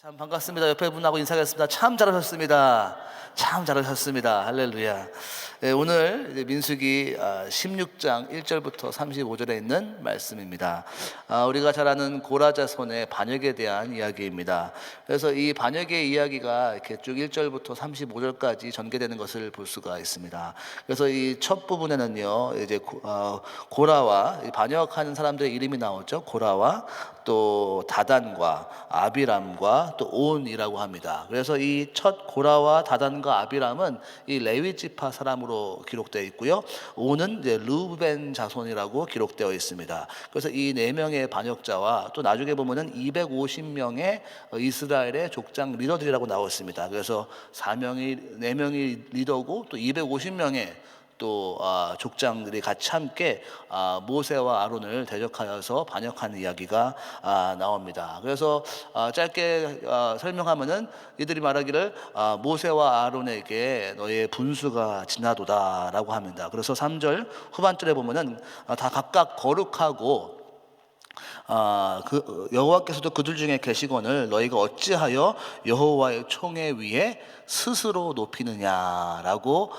참 반갑습니다. 옆에 분하고 인사하겠습니다. 참 잘하셨습니다. 참 잘하셨습니다. 할렐루야. 네, 오늘 이제 민수기 16장 1절부터 35절에 있는 말씀입니다. 우리가 잘 아는 고라자손의 반역에 대한 이야기입니다. 그래서 이 반역의 이야기가 이렇게 쭉 1절부터 35절까지 전개되는 것을 볼 수가 있습니다. 그래서 이 첫 부분에는요, 이제 고라와 반역하는 사람들의 이름이 나오죠. 고라와 또 다단과 아비람과 또 온이라고 합니다. 그래서 이 첫 고라와 다단과 아비람은 이 레위 지파 사람으로 기록되어 있고요. 온은 이제 르우벤 자손이라고 기록되어 있습니다. 그래서 이 네 명의 반역자와 또 나중에 보면은 250명의 이스라엘의 족장 리더들이라고 나와 있습니다. 그래서 4명이 리더고 또 250명의 또 족장들이 같이 함께 모세와 아론을 대적하여서 반역하는 이야기가 나옵니다. 그래서 짧게 설명하면은 이들이 말하기를 모세와 아론에게 너의 분수가 지나도다라고 합니다. 그래서 3절 후반절에 보면은 다 각각 거룩하고 여호와께서도 그들 중에 계시거늘 너희가 어찌하여 여호와의 총회 위에 스스로 높이느냐라고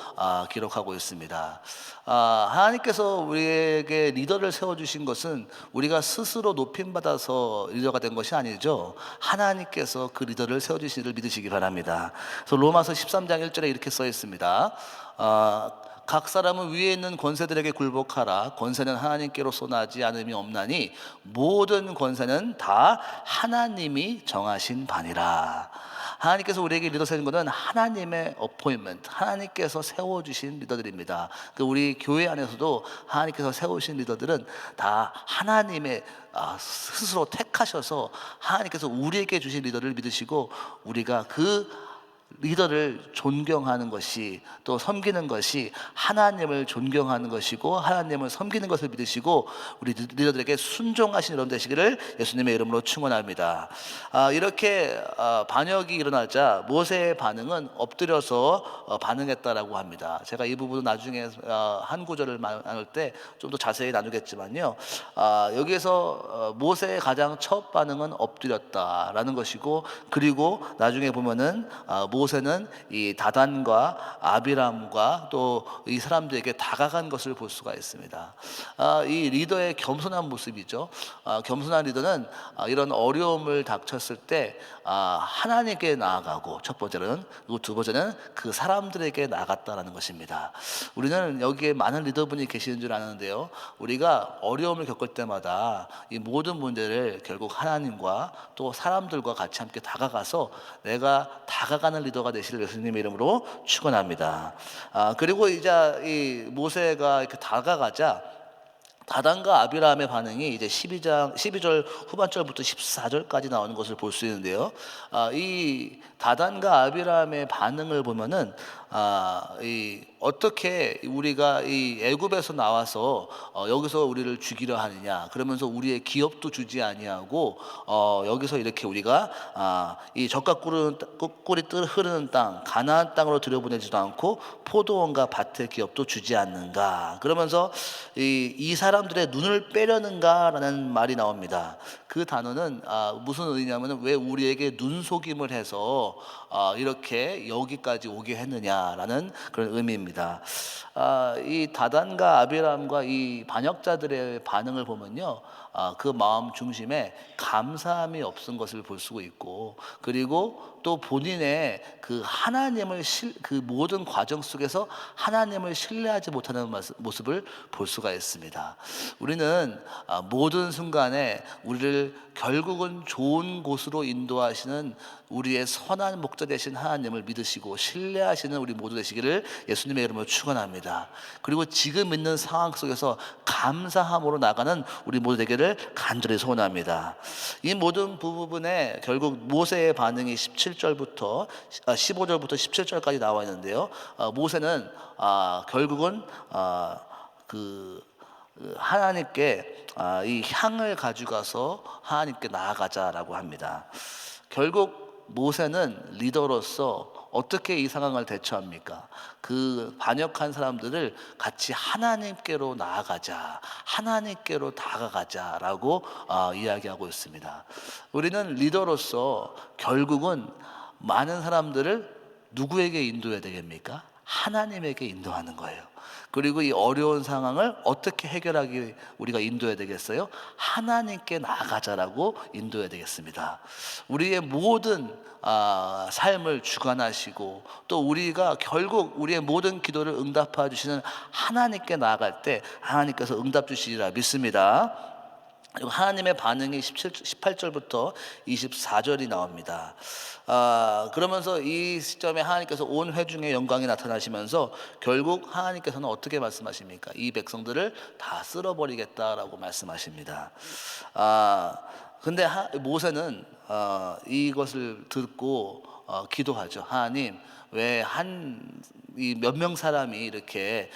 기록하고 있습니다. 하나님께서 우리에게 리더를 세워주신 것은 우리가 스스로 높임받아서 리더가 된 것이 아니죠. 하나님께서 그 리더를 세워주신 일을 믿으시기 바랍니다. 그래서 로마서 13장 1절에 이렇게 써 있습니다. 각 사람은 위에 있는 권세들에게 굴복하라. 권세는 하나님께로서 나지 않음이 없나니 모든 권세는 다 하나님이 정하신 바니라. 하나님께서 우리에게 리더 세우는 것은 하나님의 어포인먼트, 하나님께서 세워주신 리더들입니다. 우리 교회 안에서도 하나님께서 세우신 리더들은 다 하나님의 스스로 택하셔서 하나님께서 우리에게 주신 리더를 믿으시고 우리가 그 리더를 존경하는 것이 또 섬기는 것이 하나님을 존경하는 것이고 하나님을 섬기는 것을 믿으시고 우리 리더들에게 순종하신 여러분 되시기를 예수님의 이름으로 축원합니다. 이렇게 반역이 일어나자 모세의 반응은 엎드려서 반응했다라고 합니다. 제가 이 부분은 나중에 한 구절을 나눌 때 좀 더 자세히 나누겠지만요, 여기에서 모세의 가장 첫 반응은 엎드렸다라는 것이고, 그리고 나중에 보면은 모세는 이 다단과 아비람과 또 이 사람들에게 다가간 것을 볼 수가 있습니다. 이 리더의 겸손한 모습이죠. 겸손한 리더는 이런 어려움을 닥쳤을 때 하나님께 나아가고, 첫 번째는, 그리고 두 번째는 그 사람들에게 나아갔다라는 것입니다. 우리는 여기에 많은 리더분이 계시는 줄 아는데요, 우리가 어려움을 겪을 때마다 이 모든 문제를 결국 하나님과 또 사람들과 같이 함께 다가가서 내가 다가가는 리더가 되시길 예수님의 이름으로 축원합니다. 그리고 이제 이 모세가 이렇게 다가가자 다단과 아비람의 반응이 이제 12절 후반절부터 14절까지 나오는 것을 볼 수 있는데요, 이 다단과 아비람의 반응을 보면은 어떻게 우리가 이 애굽에서 나와서 여기서 우리를 죽이려 하느냐, 그러면서 우리의 기업도 주지 아니하고 여기서 이렇게 우리가 이 젖과 꿀이 흐르는 땅 가나안 땅으로 들여보내지도 않고 포도원과 밭의 기업도 주지 않는가, 그러면서 이 사람들의 눈을 빼려는가라는 말이 나옵니다. 그 단어는 무슨 의미냐면 왜 우리에게 눈속임을 해서 이렇게 여기까지 오게 했느냐라는 그런 의미입니다. 이 다단과 아비람과 이 반역자들의 반응을 보면요, 그 마음 중심에 감사함이 없은 것을 볼 수가 있고, 그리고 또 본인의 그 하나님을 그 모든 과정 속에서 하나님을 신뢰하지 못하는 모습을 볼 수가 있습니다. 우리는 모든 순간에 우리를 결국은 좋은 곳으로 인도하시는 우리의 선한 목자 되신 하나님을 믿으시고 신뢰하시는 우리 모두 되시기를 예수님의 이름으로 축원합니다. 그리고 지금 있는 상황 속에서 감사함으로 나가는 우리 모두 되기를 간절히 소원합니다. 이 모든 부분에 결국 모세의 반응이 15절부터 17절까지 나와 있는데요, 모세는 결국은 하나님께 이 향을 가져가서 하나님께 나아가자라고 합니다. 결국 모세는 리더로서 어떻게 이 상황을 대처합니까? 그 반역한 사람들을 같이 하나님께로 나아가자, 하나님께로 다가가자라고 이야기하고 있습니다. 우리는 리더로서 결국은 많은 사람들을 누구에게 인도해야 되겠습니까? 하나님에게 인도하는 거예요. 그리고 이 어려운 상황을 어떻게 해결하기 우리가 인도해야 되겠어요? 하나님께 나아가자라고 인도해야 되겠습니다. 우리의 모든 삶을 주관하시고 또 우리가 결국 우리의 모든 기도를 응답해 주시는 하나님께 나아갈 때 하나님께서 응답 주시리라 믿습니다. 그리고 하나님의 반응이 18절부터 24절이 나옵니다. 그러면서 이 시점에 하나님께서 온 회중의 영광이 나타나시면서 결국 하나님께서는 어떻게 말씀하십니까? 이 백성들을 다 쓸어버리겠다라고 말씀하십니다. 근데 모세는 이것을 듣고 기도하죠. 하나님, 왜 이 몇 명 사람이 이렇게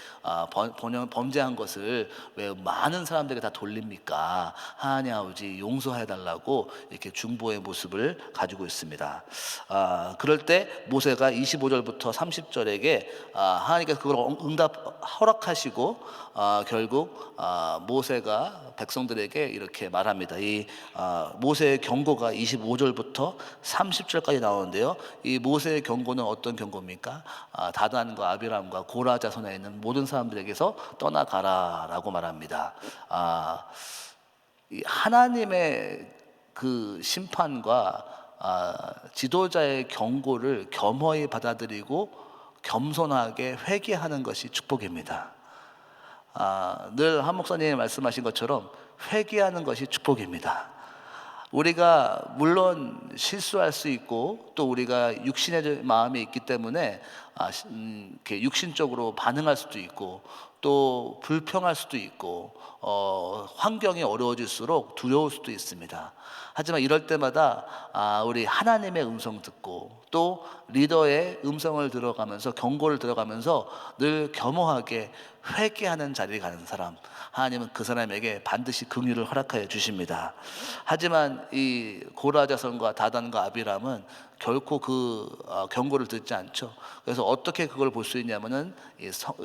범죄한 것을 왜 많은 사람들에게 다 돌립니까? 하나님 아버지 용서해 달라고 이렇게 중보의 모습을 가지고 있습니다. 그럴 때 모세가 25절부터 30절에게 하나님께서 그걸 허락하시고 결국 모세가 백성들에게 이렇게 말합니다. 이 모세의 경고가 25절부터 30절까지 나오는데요. 이 모세의 경고는 어떤 경고입니까? 다단과 아비람과 고라 자손에 있는 모든 사람들에게서 떠나가라라고 말합니다. 이 하나님의 그 심판과 지도자의 경고를 겸허히 받아들이고 겸손하게 회개하는 것이 축복입니다. 늘 한 목사님이 말씀하신 것처럼 회개하는 것이 축복입니다. 우리가 물론 실수할 수 있고 또 우리가 육신의 마음이 있기 때문에 이렇게 육신적으로 반응할 수도 있고 또 불평할 수도 있고 환경이 어려워질수록 두려울 수도 있습니다. 하지만 이럴 때마다 우리 하나님의 음성 듣고 또 리더의 음성을 들어가면서 경고를 들어가면서 늘 겸허하게 회개하는 자리에 가는 사람, 하나님은 그 사람에게 반드시 긍휼을 허락하여 주십니다. 하지만 이 고라 자손과 다단과 아비람은 결코 그 경고를 듣지 않죠. 그래서 어떻게 그걸 볼 수 있냐면은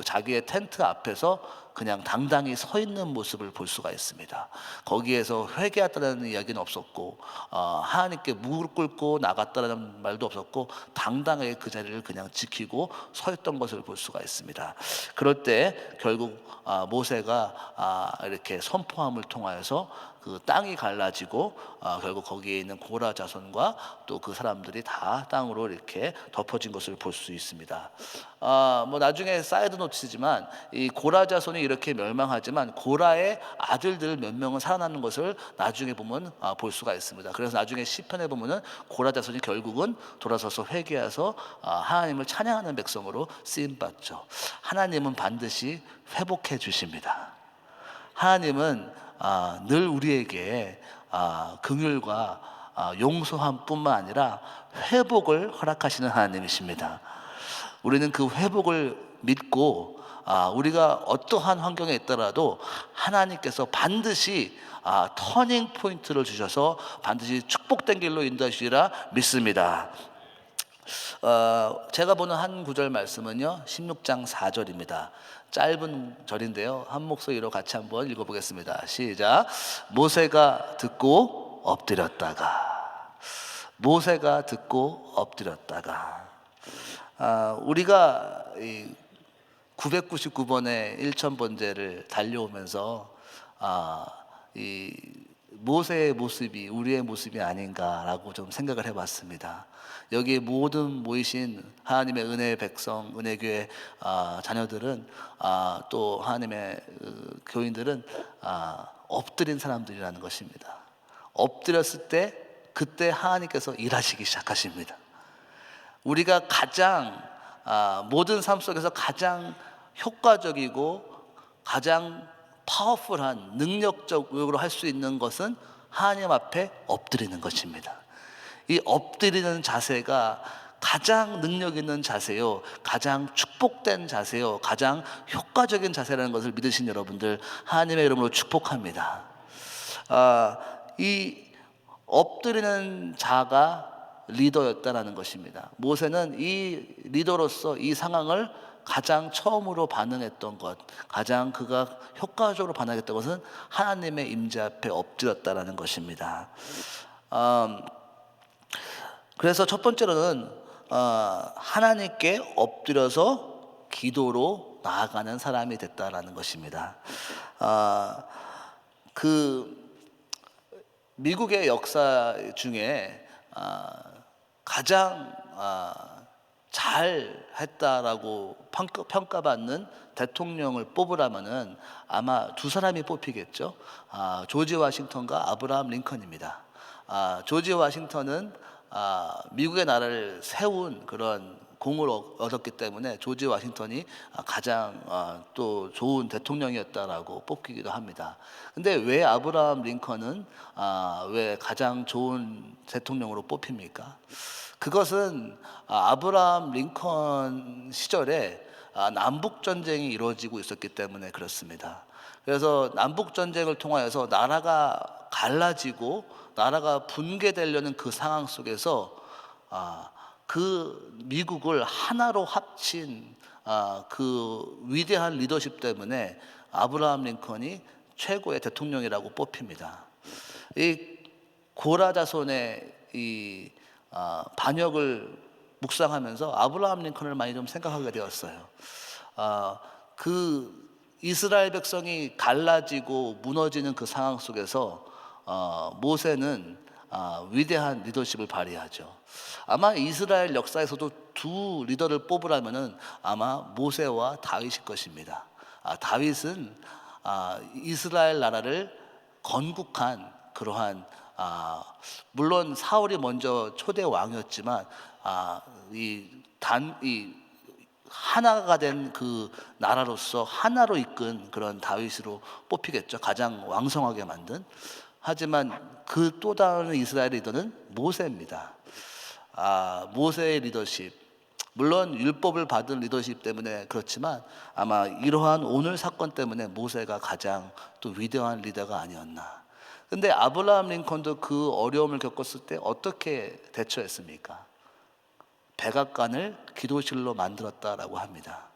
자기의 텐트 앞에서 그냥 당당히 서 있는 모습을 볼 수가 있습니다. 거기에서 회개했다는 이야기는 없었고 하나님께 무릎 꿇고 나갔다는 말도 없었고 당당하게 그 자리를 그냥 지키고 서 있던 것을 볼 수가 있습니다. 그럴 때 결국 모세가 이렇게 선포함을 통하여서 그 땅이 갈라지고 결국 거기에 있는 고라 자손과 또 그 사람들이 다 땅으로 이렇게 덮어진 것을 볼 수 있습니다. 뭐 나중에 사이드 노트지만 이 고라 자손이 이렇게 멸망하지만 고라의 아들들 몇 명은 살아나는 것을 나중에 보면 볼 수가 있습니다. 그래서 나중에 시편에 보면은 고라 자손이 결국은 돌아서서 회개해서 하나님을 찬양하는 백성으로 쓰임 받죠. 하나님은 반드시 회복해 주십니다. 하나님은 늘 우리에게 긍휼과 용서함뿐만 아니라 회복을 허락하시는 하나님이십니다. 우리는 그 회복을 믿고 우리가 어떠한 환경에 있더라도 하나님께서 반드시 터닝 포인트를 주셔서 반드시 축복된 길로 인도하시리라 믿습니다. 제가 보는 한 구절 말씀은요 16장 4절입니다. 짧은 절인데요 한 목소리로 같이 한번 읽어보겠습니다. 시작. 모세가 듣고 엎드렸다가, 모세가 듣고 엎드렸다가. 우리가 999번의 1000번제를 달려오면서 이 모세의 모습이 우리의 모습이 아닌가라고 좀 생각을 해봤습니다. 여기에 모든 모이신 하나님의 은혜의 백성, 은혜교회 자녀들은 또 하나님의 교인들은 엎드린 사람들이라는 것입니다. 엎드렸을 때 그때 하나님께서 일하시기 시작하십니다. 우리가 가장 모든 삶 속에서 가장 효과적이고 가장 파워풀한 능력적으로 할 수 있는 것은 하나님 앞에 엎드리는 것입니다. 이 엎드리는 자세가 가장 능력 있는 자세요, 가장 축복된 자세요, 가장 효과적인 자세라는 것을 믿으신 여러분들 하나님의 이름으로 축복합니다. 이 엎드리는 자가 리더였다라는 것입니다. 모세는 이 리더로서 이 상황을 가장 처음으로 반응했던 것, 가장 그가 효과적으로 반응했던 것은 하나님의 임재 앞에 엎드렸다라는 것입니다. 그래서 첫 번째로는 하나님께 엎드려서 기도로 나아가는 사람이 됐다라는 것입니다. 그 미국의 역사 중에 가장 잘 했다라고 평가받는 대통령을 뽑으라면은 아마 두 사람이 뽑히겠죠. 조지 워싱턴과 아브라함 링컨입니다. 조지 워싱턴은 미국의 나라를 세운 그런 공을 얻었기 때문에 조지 워싱턴이 가장 또 좋은 대통령이었다라고 뽑히기도 합니다. 근데 왜 아브라함 링컨은 왜 가장 좋은 대통령으로 뽑힙니까? 그것은 아브라함 링컨 시절에 남북 전쟁이 이루어지고 있었기 때문에 그렇습니다. 그래서 남북 전쟁을 통하여서 나라가 갈라지고 나라가 붕괴되려는 그 상황 속에서 그 미국을 하나로 합친 그 위대한 리더십 때문에 아브라함 링컨이 최고의 대통령이라고 뽑힙니다. 이 고라 자손의 이 반역을 묵상하면서 아브라함 링컨을 많이 좀 생각하게 되었어요. 그 이스라엘 백성이 갈라지고 무너지는 그 상황 속에서 모세는 위대한 리더십을 발휘하죠. 아마 이스라엘 역사에서도 두 리더를 뽑으라면은 아마 모세와 다윗일 것입니다. 다윗은 이스라엘 나라를 건국한 그러한 물론 사울이 먼저 초대 왕이었지만 이 하나가 된 그 나라로서 하나로 이끈 그런 다윗으로 뽑히겠죠. 가장 왕성하게 만든. 하지만 그 또 다른 이스라엘 리더는 모세입니다. 모세의 리더십, 물론 율법을 받은 리더십 때문에 그렇지만 아마 이러한 오늘 사건 때문에 모세가 가장 또 위대한 리더가 아니었나. 근데 아브라함 링컨도 그 어려움을 겪었을 때 어떻게 대처했습니까? 백악관을 기도실로 만들었다라고 합니다.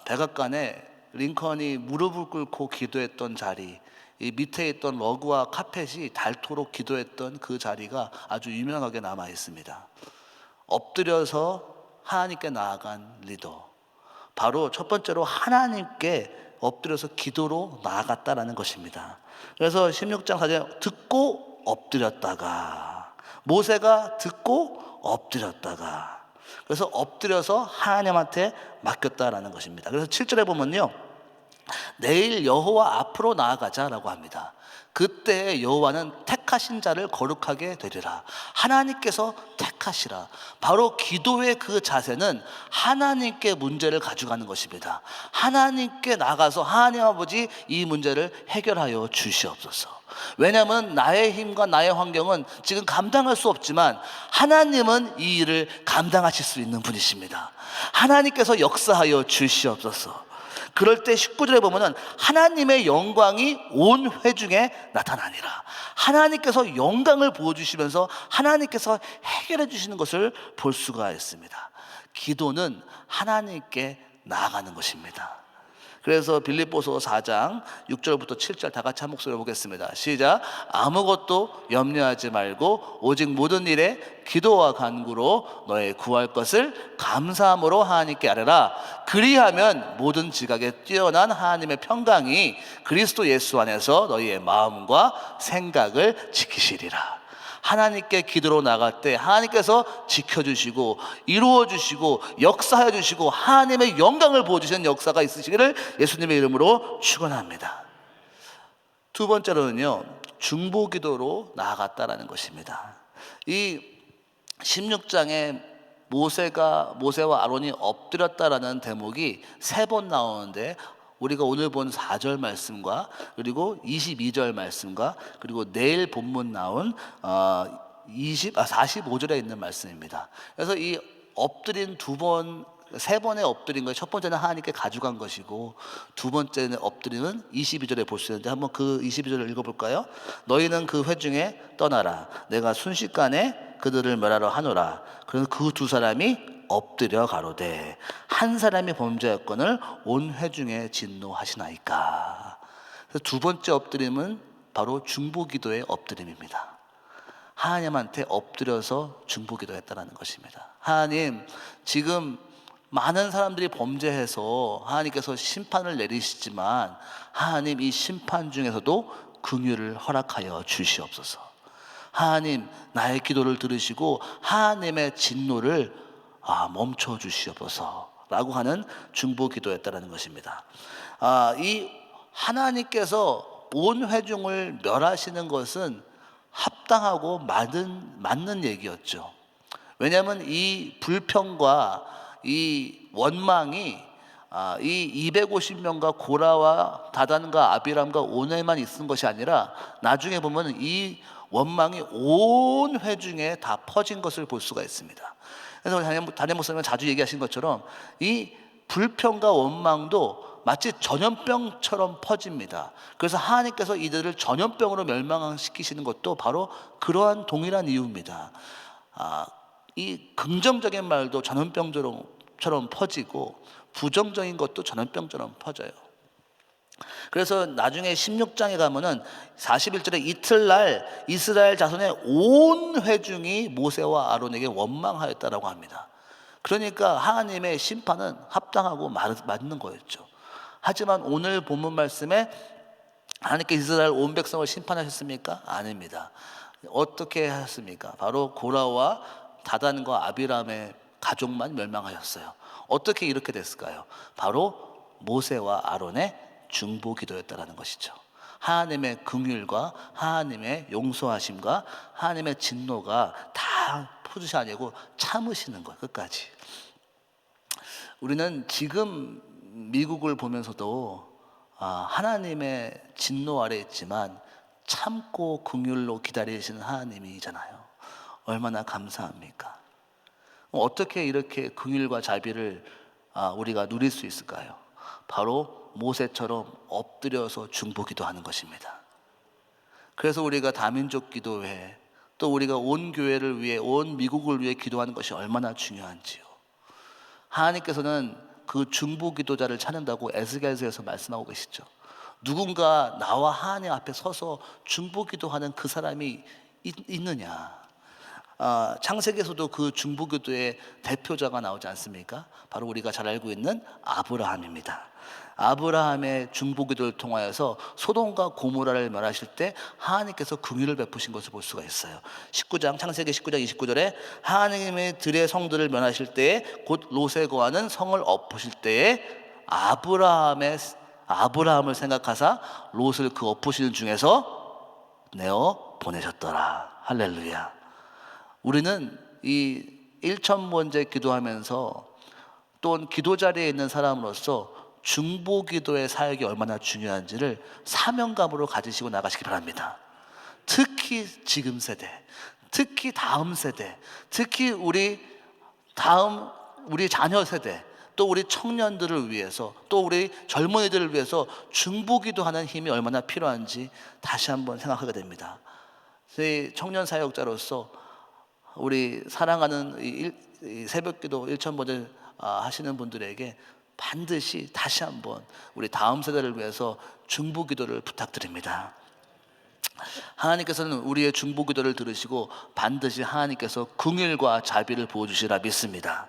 백악관에 링컨이 무릎을 꿇고 기도했던 자리, 이 밑에 있던 러그와 카펫이 닳도록 기도했던 그 자리가 아주 유명하게 남아 있습니다. 엎드려서 하나님께 나아간 리더, 바로 첫 번째로 하나님께 엎드려서 기도로 나아갔다라는 것입니다. 그래서 16장 4절 듣고 엎드렸다가, 모세가 듣고 엎드렸다가, 그래서 엎드려서 하나님한테 맡겼다라는 것입니다. 그래서 7절에 보면요, 내일 여호와 앞으로 나아가자라고 합니다. 그때 여호와는 택하신 자를 거룩하게 되리라. 하나님께서 택하시라. 바로 기도의 그 자세는 하나님께 문제를 가져가는 것입니다. 하나님께 나가서 하나님 아버지 이 문제를 해결하여 주시옵소서. 왜냐하면 나의 힘과 나의 환경은 지금 감당할 수 없지만 하나님은 이 일을 감당하실 수 있는 분이십니다. 하나님께서 역사하여 주시옵소서. 그럴 때 19절에 보면은 하나님의 영광이 온 회중에 나타나니라. 하나님께서 영광을 보여주시면서 하나님께서 해결해 주시는 것을 볼 수가 있습니다. 기도는 하나님께 나아가는 것입니다. 그래서 빌립보서 4장 6절부터 7절 다 같이 한 목소리로 보겠습니다. 시작. 아무것도 염려하지 말고 오직 모든 일에 기도와 간구로 너의 구할 것을 감사함으로 하나님께 아뢰라. 그리하면 모든 지각에 뛰어난 하나님의 평강이 그리스도 예수 안에서 너희의 마음과 생각을 지키시리라. 하나님께 기도로 나갈 때 하나님께서 지켜주시고 이루어주시고 역사해 주시고 하나님의 영광을 보여주시는 역사가 있으시기를 예수님의 이름으로 축원합니다. 두 번째로는요, 중보기도로 나아갔다라는 것입니다. 이 16장에 모세와 아론이 엎드렸다라는 대목이 3번 나오는데, 우리가 오늘 본 4절 말씀과 그리고 22절 말씀과 그리고 내일 본문 나온 45절에 있는 말씀입니다. 그래서 이 엎드린 두 번 세 번에 엎드린 거예요. 첫 번째는 하나님께 가져간 것이고 두 번째는 엎드리는 22절에 볼 수 있는데 한번 그 22절을 읽어볼까요? 너희는 그 회중에 떠나라. 내가 순식간에 그들을 멸하러 하노라. 그래서 그 두 사람이 엎드려 가로되 한 사람이 범죄였건을 온 회중에 진노하시나이까. 그래서 두 번째 엎드림은 바로 중보기도의 엎드림입니다. 하나님한테 엎드려서 중보기도했다는 것입니다. 하나님, 지금 많은 사람들이 범죄해서 하나님께서 심판을 내리시지만 하나님, 이 심판 중에서도 긍휼을 허락하여 주시옵소서. 하나님, 나의 기도를 들으시고 하나님의 진노를 멈춰 주시옵소서 라고 하는 중보기도였다는 것입니다. 이 하나님께서 온 회중을 멸하시는 것은 합당하고 맞는 얘기였죠. 왜냐하면 이 불평과 이 원망이 이 250명과 고라와 다단과 아비람과 오넬만 있은 것이 아니라 나중에 보면 이 원망이 온 회중에 다 퍼진 것을 볼 수가 있습니다. 그래서 담임 목사님은 자주 얘기하신 것처럼 이 불평과 원망도 마치 전염병처럼 퍼집니다. 그래서 하나님께서 이들을 전염병으로 멸망시키시는 것도 바로 그러한 동일한 이유입니다. 이 긍정적인 말도 전염병처럼 퍼지고 부정적인 것도 전염병처럼 퍼져요. 그래서 나중에 16장에 가면은 41절에 이틀날 이스라엘 자손의 온 회중이 모세와 아론에게 원망하였다라고 합니다. 그러니까 하나님의 심판은 합당하고 맞는 거였죠. 하지만 오늘 본문 말씀에 하나님께 이스라엘 온 백성을 심판하셨습니까? 아닙니다. 어떻게 하셨습니까? 바로 고라와 다단과 아비람의 가족만 멸망하셨어요. 어떻게 이렇게 됐을까요? 바로 모세와 아론의 중보기도였다라는 것이죠. 하나님의 긍휼과 하나님의 용서하심과 하나님의 진노가 다 포주시 아니고 참으시는 거예요. 끝까지. 우리는 지금 미국을 보면서도 하나님의 진노 아래 있지만 참고 긍휼로 기다리시는 하나님이잖아요. 얼마나 감사합니까? 어떻게 이렇게 긍휼과 자비를 우리가 누릴 수 있을까요? 바로 모세처럼 엎드려서 중보기도하는 것입니다. 그래서 우리가 다민족 기도회, 또 우리가 온 교회를 위해, 온 미국을 위해 기도하는 것이 얼마나 중요한지요. 하나님께서는 그 중보기도자를 찾는다고 에스겔서에서 말씀하고 계시죠. 누군가 나와 하나님 앞에 서서 중보기도하는 그 사람이 있느냐. 창세기에서도 그 중보기도의 대표자가 나오지 않습니까? 바로 우리가 잘 알고 있는 아브라함입니다. 아브라함의 중보기도를 통하여서 소돔과 고모라를 멸하실 때 하나님께서 긍휼을 베푸신 것을 볼 수가 있어요. 창세기 19장 29절에 하나님의 들의 성들을 멸하실 때에 곧 롯에 거하는 성을 엎으실 때에 아브라함을 생각하사 롯을 그 엎으시는 중에서 내어 보내셨더라. 할렐루야. 우리는 이 1,000번째 기도하면서 또는 기도 자리에 있는 사람으로서 중보기도의 사역이 얼마나 중요한지를 사명감으로 가지시고 나가시기 바랍니다. 특히 지금 세대, 특히 다음 세대, 특히 우리 자녀 세대, 또 우리 청년들을 위해서, 또 우리 젊은이들을 위해서 중보기도하는 힘이 얼마나 필요한지 다시 한번 생각하게 됩니다. 저희 청년 사역자로서 우리 사랑하는 이 새벽기도 1,000번을 하시는 분들에게 반드시 다시 한번 우리 다음 세대를 위해서 중보기도를 부탁드립니다. 하나님께서는 우리의 중보기도를 들으시고 반드시 하나님께서 긍휼과 자비를 부어주시라 믿습니다.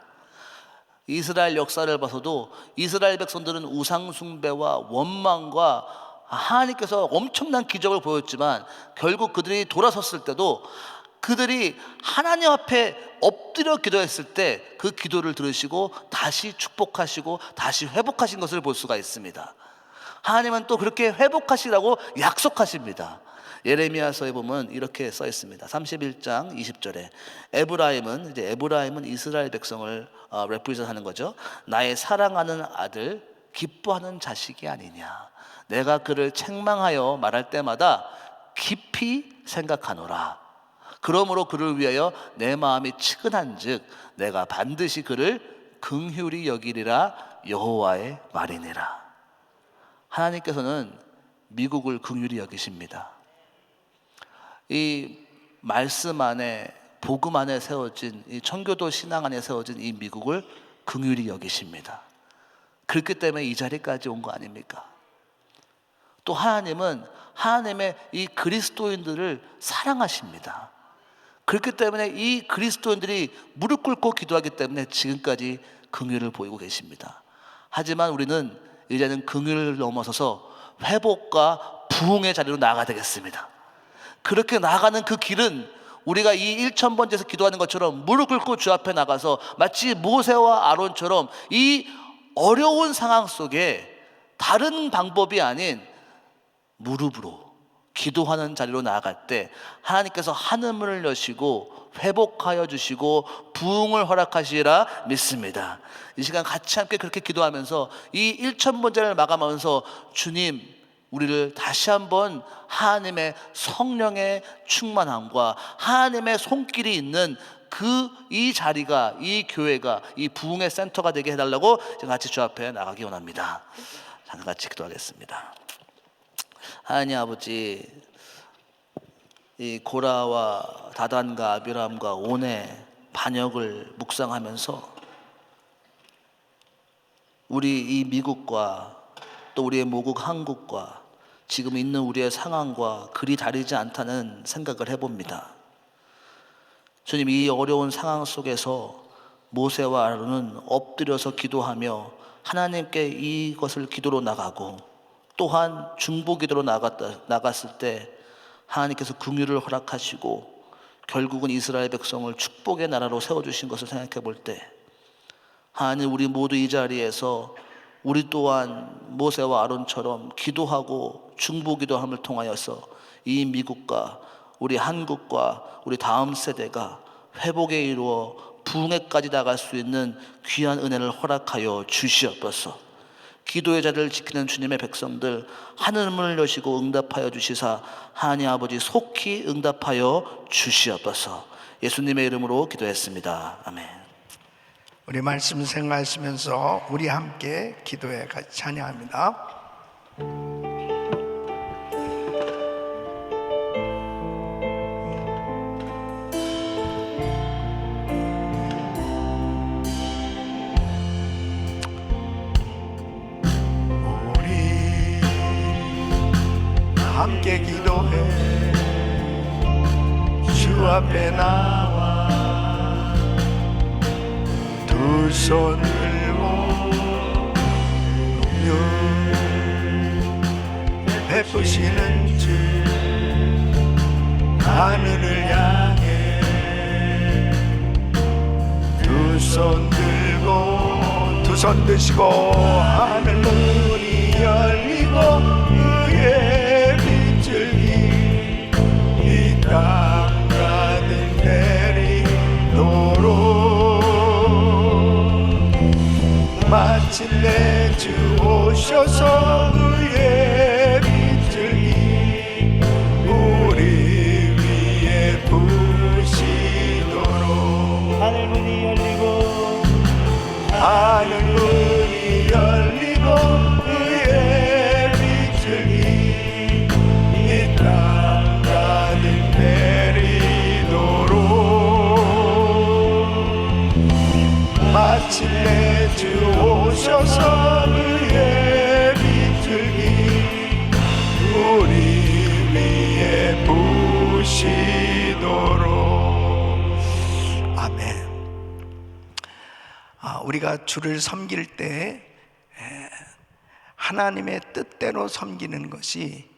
이스라엘 역사를 봐서도 이스라엘 백성들은 우상 숭배와 원망과 하나님께서 엄청난 기적을 보였지만 결국 그들이 돌아섰을 때도 그들이 하나님 앞에 엎드려 기도했을 때 그 기도를 들으시고 다시 축복하시고 다시 회복하신 것을 볼 수가 있습니다. 하나님은 또 그렇게 회복하시라고 약속하십니다. 예레미야서에 보면 이렇게 써 있습니다. 31장 20절에 에브라임은 이스라엘 백성을 레프리젠트하는 거죠. 나의 사랑하는 아들, 기뻐하는 자식이 아니냐. 내가 그를 책망하여 말할 때마다 깊이 생각하노라. 그러므로 그를 위하여 내 마음이 측은한즉 내가 반드시 그를 긍휼히 여기리라 여호와의 말이니라. 하나님께서는 미국을 긍휼히 여기십니다. 이 말씀 안에, 복음 안에 세워진, 이 청교도 신앙 안에 세워진 이 미국을 긍휼히 여기십니다. 그렇기 때문에 이 자리까지 온 거 아닙니까? 또 하나님은 하나님의 이 그리스도인들을 사랑하십니다. 그렇기 때문에 이 그리스도인들이 무릎 꿇고 기도하기 때문에 지금까지 긍휼을 보이고 계십니다. 하지만 우리는 이제는 긍휼을 넘어서서 회복과 부흥의 자리로 나아가야 되겠습니다. 그렇게 나아가는 그 길은 우리가 이 1000번째에서 기도하는 것처럼 무릎 꿇고 주 앞에 나가서 마치 모세와 아론처럼 이 어려운 상황 속에 다른 방법이 아닌 무릎으로 기도하는 자리로 나아갈 때 하나님께서 하늘문을 여시고 회복하여 주시고 부흥을 허락하시리라 믿습니다. 이 시간 같이 함께 그렇게 기도하면서 이 1000번째를 마감하면서 주님, 우리를 다시 한번 하나님의 성령의 충만함과 하나님의 손길이 있는 이 자리가, 이 교회가, 이 부흥의 센터가 되게 해달라고 같이 주 앞에 나가기 원합니다. 잠깐 같이 기도하겠습니다. 하나님 아버지, 이 고라와 다단과 아비람과 온의 반역을 묵상하면서 우리 이 미국과 또 우리의 모국 한국과 지금 있는 우리의 상황과 그리 다르지 않다는 생각을 해봅니다. 주님, 이 어려운 상황 속에서 모세와 아론은 엎드려서 기도하며 하나님께 이것을 기도로 나가고 또한 중보 기도로 나갔을 때 하나님께서 긍휼을 허락하시고 결국은 이스라엘 백성을 축복의 나라로 세워주신 것을 생각해 볼 때 하나님, 우리 모두 이 자리에서 우리 또한 모세와 아론처럼 기도하고 중보 기도함을 통하여서 이 미국과 우리 한국과 우리 다음 세대가 회복에 이루어 부흥에까지 나갈 수 있는 귀한 은혜를 허락하여 주시옵소서. 기도의 자리를 지키는 주님의 백성들 하늘문을 여시고 응답하여 주시사 하나님 아버지 속히 응답하여 주시옵소서. 예수님의 이름으로 기도했습니다. 아멘. 우리 말씀 생각하시면서 우리 함께 기도해 같이 찬양합니다. 우리 함께 기도해 주 앞에 나와 두 손 들고 긍휼 베푸시는 주 하늘을 향해 두 손 들고 두 손 드시고 하늘 문이 열리고 의의 빗줄기 이 땅 가득 내리도록 마침내 주 오셔서 의의 빗줄기 우리 위에 부시도록 하늘 문이 열리고 의의 빗줄기 이 땅 가득 내리도록 마침내 주 오셔서 의의 빗줄기 우리 위에 부시도록. 아멘. 우리가 주를 섬길 때 하나님의 뜻대로 섬기는 것이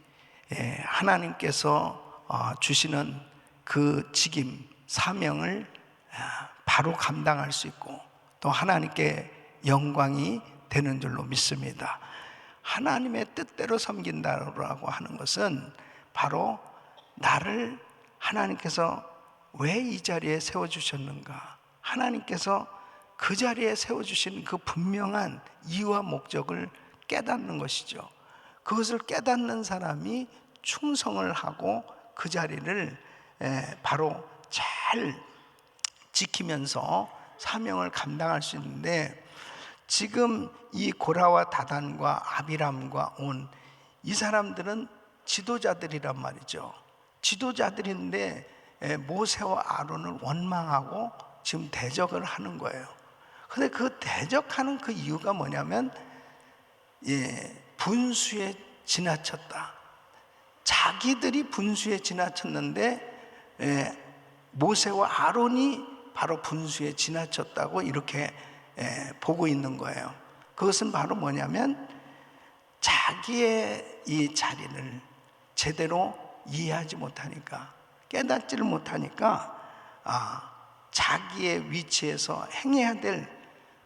하나님께서 주시는 그 직임, 사명을 바로 감당할 수 있고 또 하나님께 영광이 되는 줄로 믿습니다. 하나님의 뜻대로 섬긴다라고 하는 것은 바로 나를 하나님께서 왜 이 자리에 세워주셨는가, 하나님께서 그 자리에 세워주신 그 분명한 이유와 목적을 깨닫는 것이죠. 그것을 깨닫는 사람이 충성을 하고 그 자리를 바로 잘 지키면서 사명을 감당할 수 있는데, 지금 이 고라와 다단과 아비람과 온 이 사람들은 지도자들이란 말이죠. 지도자들인데 모세와 아론을 원망하고 지금 대적을 하는 거예요. 근데 그 대적하는 그 이유가 뭐냐면, 분수에 지나쳤다. 자기들이 분수에 지나쳤는데 모세와 아론이 바로 분수에 지나쳤다고 이렇게 보고 있는 거예요. 그것은 바로 뭐냐면, 자기의 이 자리를 제대로 이해하지 못하니까, 깨닫지를 못하니까, 자기의 위치에서 행해야 될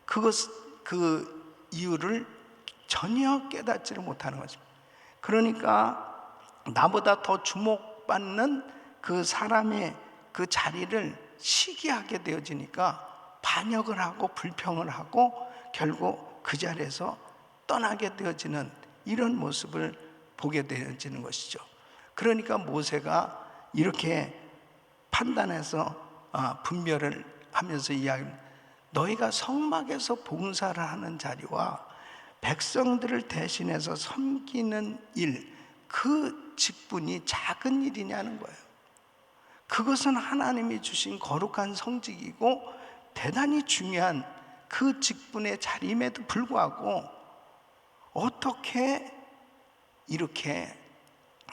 그 이유를 전혀 깨닫지를 못하는 거죠. 그러니까 나보다 더 주목받는 그 사람의 그 자리를 시기하게 되어지니까 반역을 하고 불평을 하고 결국 그 자리에서 떠나게 되어지는 이런 모습을 보게 되어지는 것이죠. 그러니까 모세가 이렇게 판단해서 분별을 하면서 이야기합니다. 너희가 성막에서 봉사를 하는 자리와 백성들을 대신해서 섬기는 일, 그 직분이 작은 일이냐는 거예요. 그것은 하나님이 주신 거룩한 성직이고 대단히 중요한 그 직분의 자리임에도 불구하고 어떻게 이렇게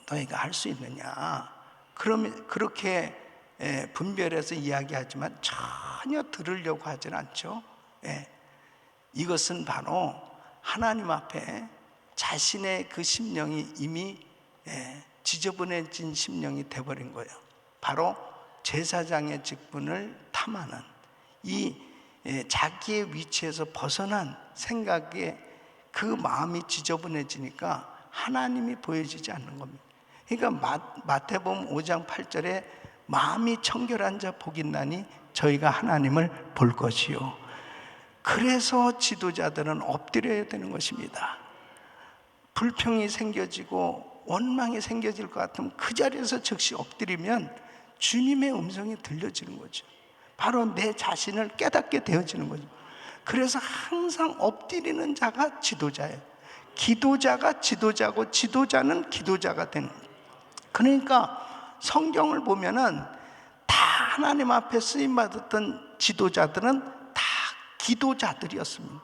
너희가 할 수 있느냐. 그러면 그렇게 분별해서 이야기하지만 전혀 들으려고 하진 않죠. 이것은 바로 하나님 앞에 자신의 그 심령이 이미 지저분해진 심령이 돼버린 거예요. 바로 제사장의 직분을 탐하는 이 자기의 위치에서 벗어난 생각에 그 마음이 지저분해지니까 하나님이 보여지지 않는 겁니다. 그러니까 마태복음 5장 8절에 마음이 청결한 자 복이 있나니 저희가 하나님을 볼 것이요. 그래서 지도자들은 엎드려야 되는 것입니다. 불평이 생겨지고 원망이 생겨질 것 같으면 그 자리에서 즉시 엎드리면 주님의 음성이 들려지는 거죠. 바로 내 자신을 깨닫게 되어지는 거죠. 그래서 항상 엎드리는 자가 지도자예요. 기도자가 지도자고 지도자는 기도자가 되는 거예요. 그러니까 성경을 보면은 다 하나님 앞에 쓰임받았던 지도자들은 다 기도자들이었습니다.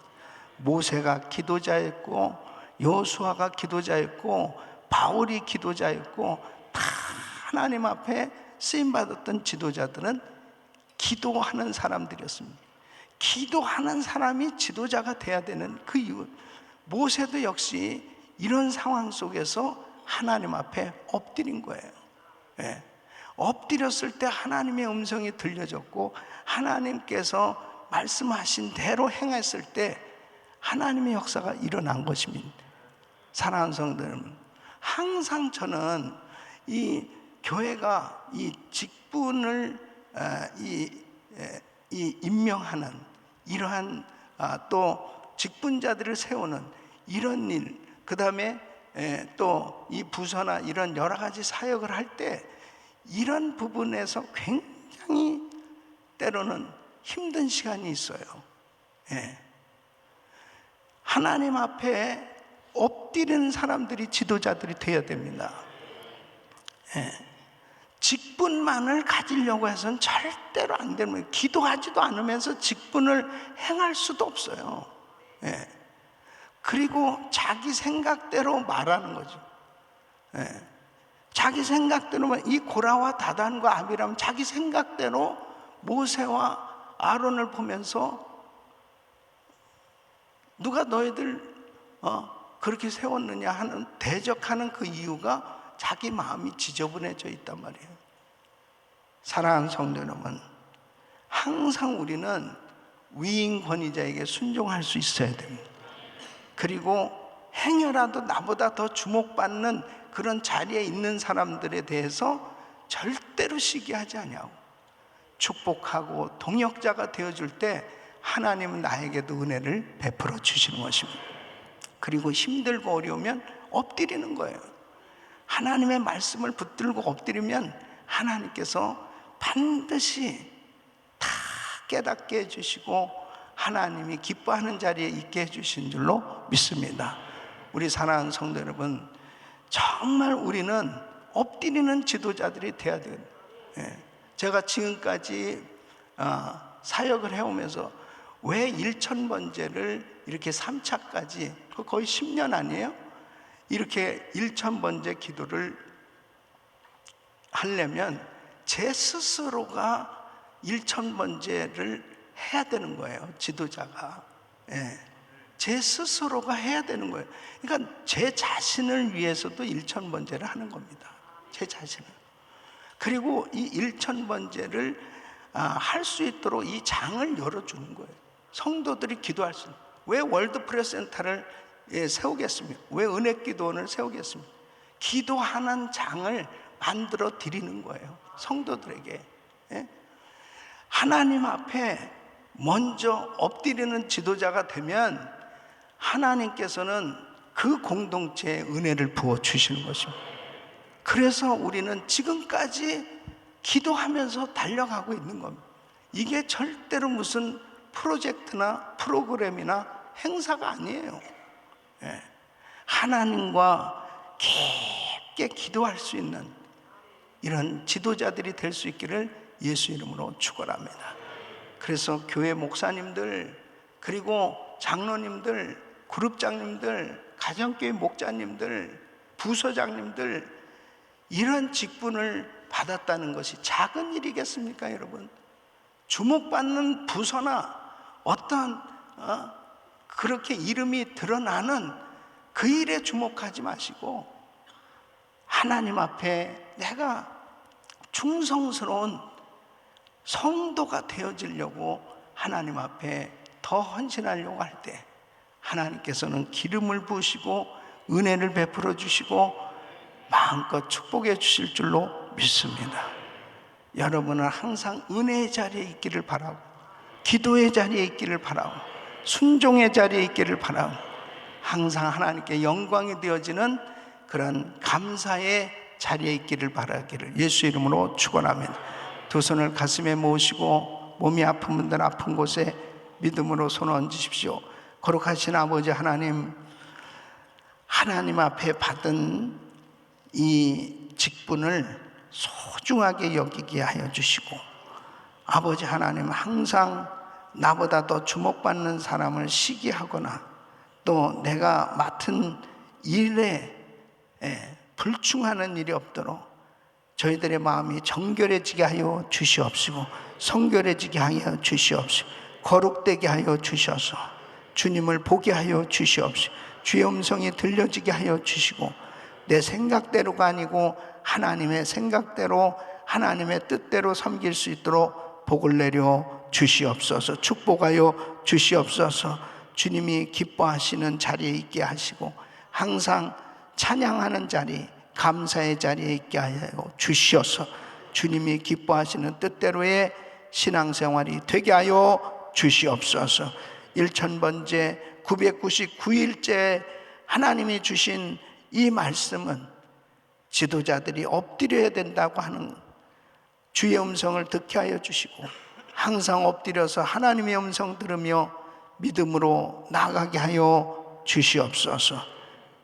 모세가 기도자였고 여호수아가 기도자였고 바울이 기도자였고, 다 하나님 앞에 쓰임받았던 지도자들은 기도하는 사람들이었습니다. 기도하는 사람이 지도자가 돼야 되는 그 이유, 모세도 역시 이런 상황 속에서 하나님 앞에 엎드린 거예요. 엎드렸을 때 하나님의 음성이 들려졌고 하나님께서 말씀하신 대로 행했을 때 하나님의 역사가 일어난 것입니다. 사랑하는 성도들 여러분, 항상 저는 이 교회가 이 직분을 임명하는 이러한 또 직분자들을 세우는 이런 일, 그 다음에 또 이 부서나 이런 여러 가지 사역을 할 때 이런 부분에서 굉장히 때로는 힘든 시간이 있어요. 하나님 앞에 엎드리는 사람들이 지도자들이 되어야 됩니다. 직분만을 가지려고 해서는 절대로 안 되는 거예요. 기도하지도 않으면서 직분을 행할 수도 없어요. 그리고 자기 생각대로 말하는 거죠. 자기 생각대로, 이 고라와 다단과 아비람 자기 생각대로 모세와 아론을 보면서 누가 너희들 그렇게 세웠느냐 하는 대적하는 그 이유가 자기 마음이 지저분해져 있단 말이에요. 사랑하는 성도 여러분, 항상 우리는 위임 권위자에게 순종할 수 있어야 됩니다. 그리고 행여라도 나보다 더 주목받는 그런 자리에 있는 사람들에 대해서 절대로 시기하지 아니하고 축복하고 동역자가 되어줄 때 하나님은 나에게도 은혜를 베풀어 주시는 것입니다. 그리고 힘들고 어려우면 엎드리는 거예요. 하나님의 말씀을 붙들고 엎드리면 하나님께서 반드시 다 깨닫게 해주시고 하나님이 기뻐하는 자리에 있게 해주신 줄로 믿습니다. 우리 사랑하는 성도 여러분, 정말 우리는 엎드리는 지도자들이 돼야 돼요. 제가 지금까지 사역을 해오면서 왜 1000번제를 이렇게 3차까지 거의 10년 아니에요? 이렇게 1000번제 기도를 하려면 제 스스로가 1000번제를 해야 되는 거예요. 지도자가. 제 스스로가 해야 되는 거예요. 그러니까 제 자신을 위해서도 1000번제를 하는 겁니다. 제 자신을. 그리고 이 1000번제를 할 수 있도록 이 장을 열어주는 거예요. 성도들이 기도할 수 있는. 왜 월드 프레스 센터를 세우겠습니까? 왜 은혜 기도원을 세우겠습니까? 기도하는 장을 만들어 드리는 거예요. 성도들에게. 하나님 앞에 먼저 엎드리는 지도자가 되면 하나님께서는 그 공동체에 은혜를 부어 주시는 것입니다. 그래서 우리는 지금까지 기도하면서 달려가고 있는 겁니다. 이게 절대로 무슨 프로젝트나 프로그램이나 행사가 아니에요. 하나님과 깊게 기도할 수 있는 이런 지도자들이 될 수 있기를 예수 이름으로 축원합니다. 그래서 교회 목사님들, 그리고 장로님들, 그룹장님들, 가정교회 목자님들, 부서장님들, 이런 직분을 받았다는 것이 작은 일이겠습니까, 여러분? 주목받는 부서나 어떤 그렇게 이름이 드러나는 그 일에 주목하지 마시고 하나님 앞에 내가 충성스러운 성도가 되어지려고 하나님 앞에 더 헌신하려고 할 때 하나님께서는 기름을 부으시고 은혜를 베풀어 주시고 마음껏 축복해 주실 줄로 믿습니다. 여러분은 항상 은혜의 자리에 있기를 바라고, 기도의 자리에 있기를 바라고, 순종의 자리에 있기를 바라고, 항상 하나님께 영광이 되어지는 그런 감사의 자리에 있기를 바라기를 예수 이름으로 축원합니다. 두 손을 가슴에 모으시고 몸이 아픈 분들 아픈 곳에 믿음으로 손을 얹으십시오. 거룩하신 아버지 하나님, 하나님 앞에 받은 이 직분을 소중하게 여기게 하여 주시고, 아버지 하나님, 항상 나보다 더 주목받는 사람을 시기하거나 또 내가 맡은 일에 불충하는 일이 없도록 저희들의 마음이 정결해지게 하여 주시옵시고, 성결해지게 하여 주시옵시고, 거룩되게 하여 주셔서 주님을 보게 하여 주시옵시고, 주의 음성이 들려지게 하여 주시고, 내 생각대로가 아니고 하나님의 생각대로, 하나님의 뜻대로 섬길 수 있도록 복을 내려 주시옵소서. 축복하여 주시옵소서. 주님이 기뻐하시는 자리에 있게 하시고 항상 찬양하는 자리, 감사의 자리에 있게 하여 주시옵소서. 주님이 기뻐하시는 뜻대로의 신앙생활이 되게 하여 주시옵소서. 1000번째 999일째 하나님이 주신 이 말씀은 지도자들이 엎드려야 된다고 하는 주의 음성을 듣게 하여 주시고 항상 엎드려서 하나님의 음성 들으며 믿음으로 나아가게 하여 주시옵소서.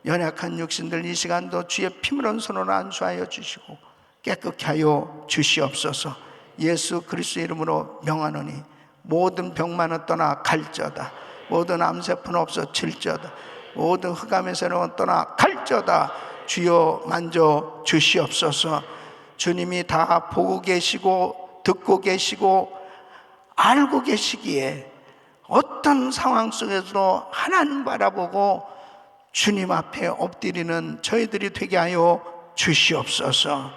연약한 육신들 이 시간도 주의 피물은 손으로 안수하여 주시고 깨끗게 하여 주시옵소서. 예수 그리스도의 이름으로 명하노니 모든 병만은 떠나 갈지어다. 모든 암세포는 없어질지어다. 모든 흑암에서는 떠나 갈지어다. 주여 만져 주시옵소서. 주님이 다 보고 계시고 듣고 계시고 알고 계시기에 어떤 상황 속에서도 하나님 바라보고 주님 앞에 엎드리는 저희들이 되게 하여 주시옵소서.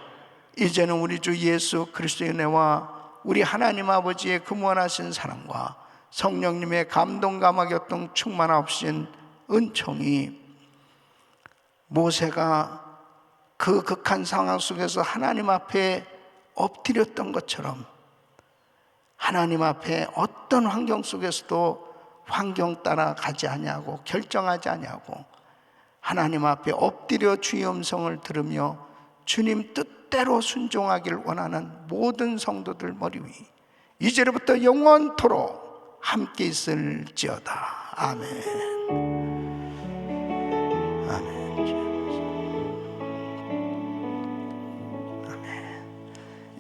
이제는 우리 주 예수 그리스도의 은혜와 우리 하나님 아버지의 근원하신 사랑과 성령님의 감동 감화 교통 충만하신 은총이 모세가 그 극한 상황 속에서 하나님 앞에 엎드렸던 것처럼 하나님 앞에 어떤 환경 속에서도 환경 따라 가지 아니하고 결정하지 아니하고 하나님 앞에 엎드려 주의 음성을 들으며 주님 뜻대로 순종하길 원하는 모든 성도들 머리 위 이제로부터 영원토록 함께 있을지어다. 아멘.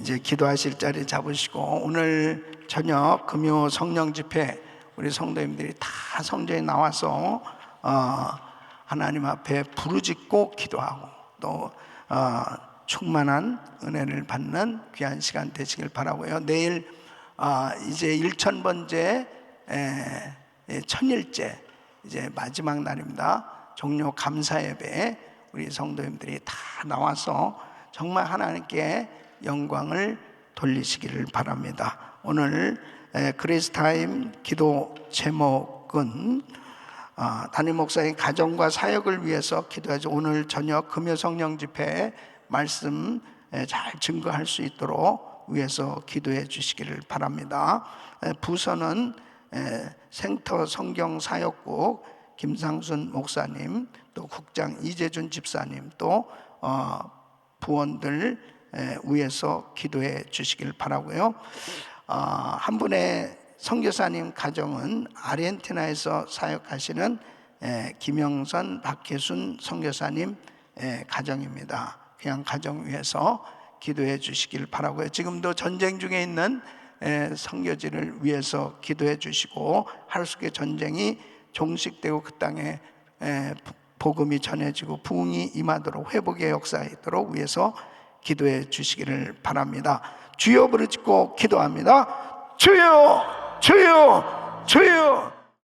이제 기도하실 자리 잡으시고, 오늘 저녁 금요 성령 집회 우리 성도님들이 다 성전에 나와서 하나님 앞에 부르짖고 기도하고 또 충만한 은혜를 받는 귀한 시간 되시길 바라고요. 내일 이제 1000번째 천일째 이제 마지막 날입니다. 종료 감사 예배 우리 성도님들이 다 나와서 정말 하나님께 영광을 돌리시기를 바랍니다. 오늘 그레이스타임 기도 제목은 담임 목사의 가정과 사역을 위해서 기도하죠. 오늘 저녁 금요 성령 집회 말씀 잘 증거할 수 있도록 위해서 기도해 주시기를 바랍니다. 부서는 생터 성경 사역국 김상순 목사님, 또 국장 이재준 집사님, 또 부원들 위해서 기도해 주시길 바라고요. 한 분의 선교사님 가정은 아르헨티나에서 사역하시는 김영선, 박혜순 선교사님 가정입니다. 그냥 가정 위해서 기도해 주시길 바라고요. 지금도 전쟁 중에 있는 선교지를 위해서 기도해 주시고, 하루속에 전쟁이 종식되고 그 땅에 복음이 전해지고 부흥이 임하도록, 회복의 역사가 있도록 위해서 기도해 주시기를 바랍니다. 주여 부르짖고 기도합니다. 주여, 주여, 주여.